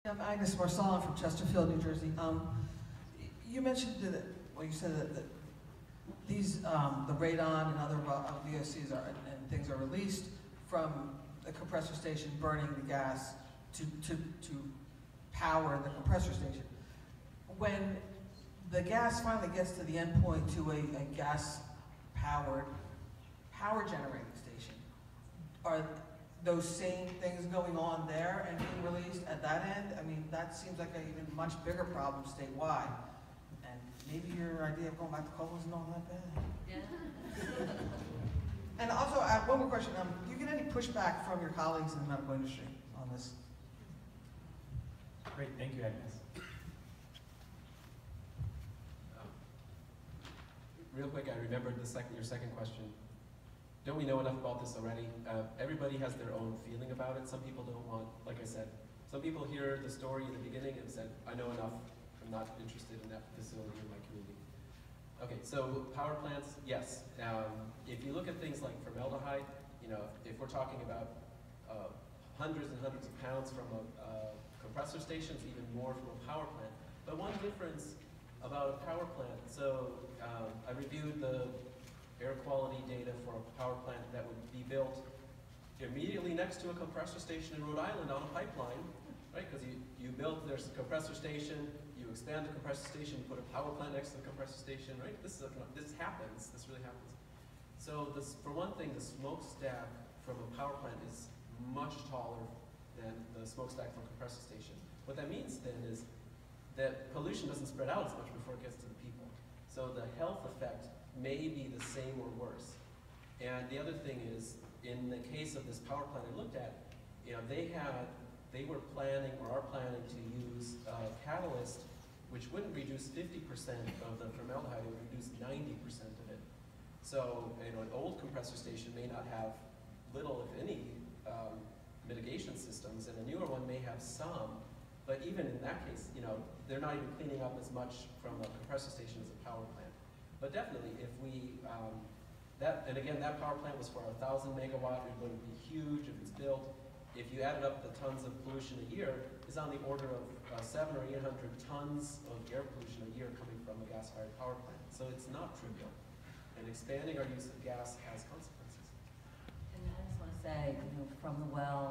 I'm Agnes Marsala from Chesterfield, New Jersey. You mentioned that, well, you said that these, the radon and other VOCs and things are released from the compressor station, burning the gas to power the compressor station. When the gas finally gets to the end point to a gas-powered power generating station, are those same things going on there and being released at that end? I mean, that seems like an even much bigger problem statewide. And maybe your idea of going back to coal isn't all that bad. Yeah. And also, one more question. Do you get any pushback from your colleagues in the medical industry on this? Great, thank you, Agnes. Real quick, I remembered your second question. Don't we know enough about this already? Everybody has their own feeling about it. Some people don't want, like I said, some people hear the story in the beginning and said, I know enough, I'm not interested in that facility in my community. Okay, so power plants, yes. If you look at things like formaldehyde, you know, if we're talking about hundreds and hundreds of pounds from a compressor station, even more from a power plant. But one difference about a power plant, so I reviewed the air quality data for a power plant that would be built immediately next to a compressor station in Rhode Island on a pipeline, right? Because you built, there's a compressor station, you expand the compressor station, you put a power plant next to the compressor station, right? This happens, this really happens. So for one thing, the smokestack from a power plant is much taller than the smokestack from a compressor station. What that means then is that pollution doesn't spread out as much before it gets to the people. So the health effect may be the same or worse. And the other thing is, in the case of this power plant I looked at, you know, they were planning or are planning to use a catalyst which wouldn't reduce 50% of the formaldehyde, it would reduce 90% of it. So, you know, an old compressor station may not have little, if any, mitigation systems, and a newer one may have some, but even in that case, you know, they're not even cleaning up as much from a compressor station as a power plant. But definitely, if we, and again, that power plant was for 1,000 megawatt, it would be huge if it's built. If you added up the tons of pollution a year, it's on the order of 700 or 800 tons of air pollution a year coming from a gas-fired power plant. So it's not trivial. And expanding our use of gas has consequences. And I just want to say, you know, from the well,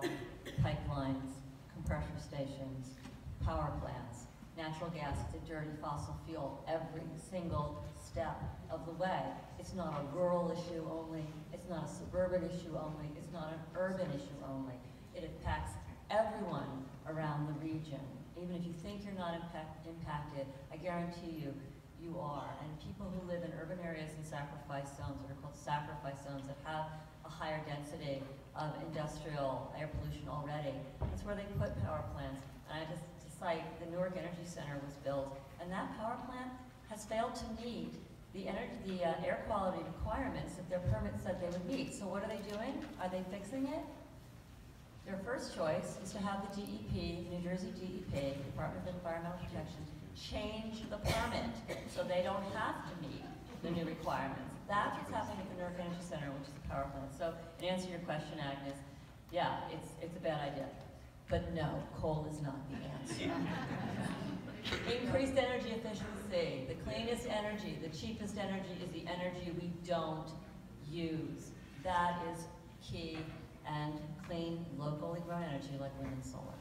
pipelines, compressor stations, power plants, natural gas is a dirty fossil fuel every single step of the way. It's not a rural issue only, it's not a suburban issue only, it's not an urban issue only. It impacts everyone around the region. Even if you think you're not impacted, I guarantee you, you are. And people who live in urban areas in sacrifice zones, that are called sacrifice zones, that have a higher density of industrial air pollution already, that's where they put power plants. And I just to cite, the Newark Energy Center was built, and that power plant has failed to meet the air quality requirements that their permit said they would meet. So what are they doing? Are they fixing it? Their first choice is to have the DEP, New Jersey DEP, Department of Environmental Protection, change the permit so they don't have to meet the new requirements. That's what's happening at the Newark Energy Center, which is the power plant. So in answer to your question, Agnes, yeah, it's a bad idea. But no, coal is not the answer. Increased energy efficiency. The cleanest energy, the cheapest energy is the energy we don't use. That is key, and clean, locally grown energy like wind and solar.